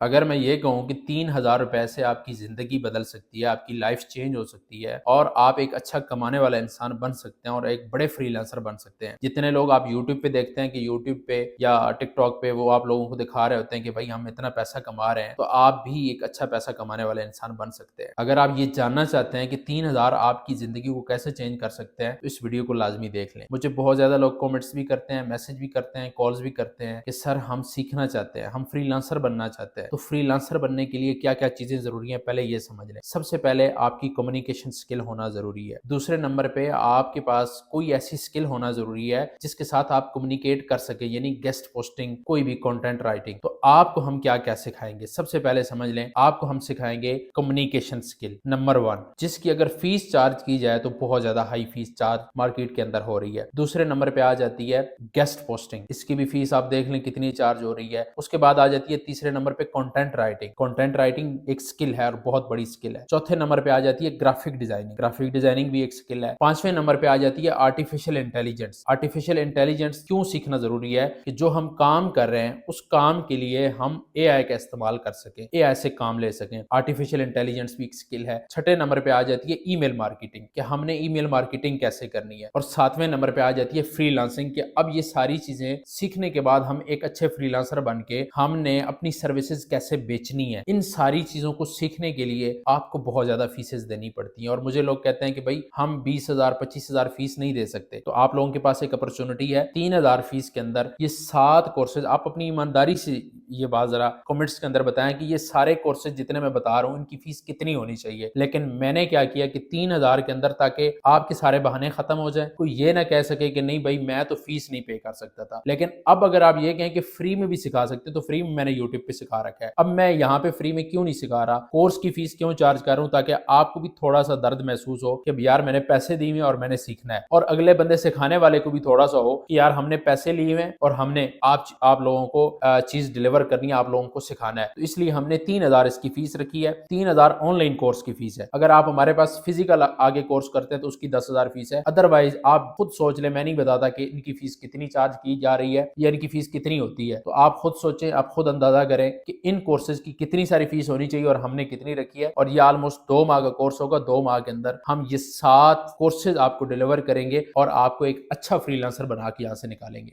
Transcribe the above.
اگر میں یہ کہوں کہ 3000 روپے سے آپ کی زندگی بدل سکتی ہے، آپ کی لائف چینج ہو سکتی ہے اور آپ ایک اچھا کمانے والا انسان بن سکتے ہیں اور ایک بڑے فری لانسر بن سکتے ہیں۔ جتنے لوگ آپ یوٹیوب پہ دیکھتے ہیں کہ یوٹیوب پہ یا ٹک ٹاک پہ وہ آپ لوگوں کو دکھا رہے ہوتے ہیں کہ بھائی ہم اتنا پیسہ کما رہے ہیں، تو آپ بھی ایک اچھا پیسہ کمانے والے انسان بن سکتے ہیں۔ اگر آپ یہ جاننا چاہتے ہیں کہ 3000 آپ کی زندگی کو کیسے چینج کر سکتے ہیں تو اس ویڈیو کو لازمی دیکھ لیں۔ مجھے بہت زیادہ لوگ کامنٹس بھی کرتے ہیں، میسج بھی کرتے ہیں، کالز بھی کرتے ہیں کہ سر ہم سیکھنا چاہتے ہیں، ہم فری لانسر بننا چاہتے ہیں۔ تو فری لانسر بننے کے لیے کیا کیا چیزیں ضروری ہیں پہلے یہ سمجھ لیں۔ سب سے پہلے آپ کی کمیونیکیشن سکل ہونا ضروری ہے۔ دوسرے نمبر پہ آپ کے پاس کوئی ایسی سکل ہونا ضروری ہے جس کے ساتھ آپ کمیونیکیٹ کر سکیں، یعنی گیسٹ پوسٹنگ، کوئی بھی کنٹینٹ رائٹنگ۔ تو آپ کو ہم کیا کیا سکھائیں گے؟ سب سے پہلے سمجھ لیں، آپ کو ہم سکھائیں گے کمیونیکیشن سکل نمبر 1، جس کی اگر فیس چارج کی جائے تو بہت زیادہ ہائی فیس چارج مارکیٹ کے اندر ہو رہی ہے۔ دوسرے نمبر پہ آ جاتی ہے گیسٹ پوسٹنگ، اس کی بھی فیس آپ دیکھ لیں کتنی چارج ہو رہی ہے۔ اس کے بعد آ جاتی ہے تیسرے نمبر پہ کنٹینٹ رائٹنگ۔ کنٹینٹ رائٹنگ ایک سکل ہے اور بہت بڑی سکل ہے۔ چوتھے نمبر پہ آ جاتی ہے گرافک ڈیزائننگ۔ گرافک ڈیزائننگ بھی ایک سکل ہے۔ پانچویں نمبر پہ آ جاتی ہے آرٹیفیشل انٹیلیجنس۔ آرٹیفیشل انٹیلیجنس کیوں سیکھنا ضروری ہے؟ کہ جو ہم کام کر رہے ہیں اس کام کے لیے ہم اے آئی کا استعمال کر سکیں، اے آئی سے کام لے سکیں۔ آرٹیفیشل انٹیلیجنس بھی ایک سکل ہے۔ چھٹے نمبر پہ آ جاتی ہے ای میل مارکیٹنگ، کہ ہم نے ای میل مارکیٹنگ کیسے کرنی ہے۔ اور ساتویں نمبر پہ آ جاتی ہے فری لانسنگ، کہ اب یہ ساری چیزیں سیکھنے کے بعد ہم ایک اچھے فری لانسر بن کے ہم نے اپنی سروسز کیسے بیچنی ہے۔ ان ساری چیزوں کو سیکھنے کے لیے آپ کو بہت زیادہ فیسز دینی پڑتی ہیں، اور مجھے لوگ کہتے ہیں کہ بھائی ہم 20,000 25,000 فیس نہیں دے سکتے۔ تو آپ لوگوں کے پاس ایک اپرچونٹی ہے، 3000 فیس کے اندر یہ 7 کورسز، آپ اپنی ایمانداری سے یہ بات ذرا کمنٹس کے اندر بتائیں کہ یہ سارے کورسز جتنے میں بتا رہا ہوں ان کی فیس کتنی ہونی چاہیے۔ لیکن میں نے کیا کیا کہ 3000 کے اندر، تاکہ آپ کے سارے بہانے ختم ہو جائیں، کوئی یہ نہ کہہ سکے کہ نہیں بھائی میں تو فیس نہیں پے کر سکتا تھا۔ لیکن اب اگر آپ یہ کہیں کہ فری میں بھی سکھا سکتے تو فری میں نے یوٹیوب پہ سکھا رکھا ہے۔ اب میں یہاں پہ فری میں کیوں نہیں سکھا رہا، کورس کی فیس کیوں چارج کر رہا ہوں؟ تاکہ آپ کو بھی تھوڑا سا درد محسوس ہو کہ یار میں نے پیسے دیے ہیں اور میں نے سیکھنا ہے، اور اگلے بندے سکھانے والے کو بھی تھوڑا سا ہو کہ یار ہم نے پیسے لیے ہیں اور ہم نے آپ لوگوں کو چیز ڈیلیور کرنی ہے، آپ لوگوں کو سکھانا ہے۔ تو اس لیے ہم نے 3000 اس کی فیس رکھی ہے۔ 3000 آن لائن کورس کی فیس ہے۔ اگر آپ ہمارے پاس فزیکل آگے کورس کرتے ہیں تو اس کی 10,000 فیس ہے۔ ادروائز آپ خود سوچ لیں، میں نہیں بتاتا کہ ان کی فیس کتنی چارج کی جا رہی ہے یا ان کی فیس کتنی ہوتی ہے۔ تو آپ خود سوچیں، آپ خود اندازہ کریں کہ ان کورسز کی کتنی ساری فیس ہونی چاہیے اور ہم نے کتنی رکھی ہے۔ اور یہ آلموسٹ 2 ماہ کا کورس ہوگا۔ 2 ماہ کے اندر ہم یہ 7 کورسز آپ کو ڈیلیور کریں گے اور آپ کو ایک اچھا فری لانسر بنا کے یہاں سے نکالیں گے۔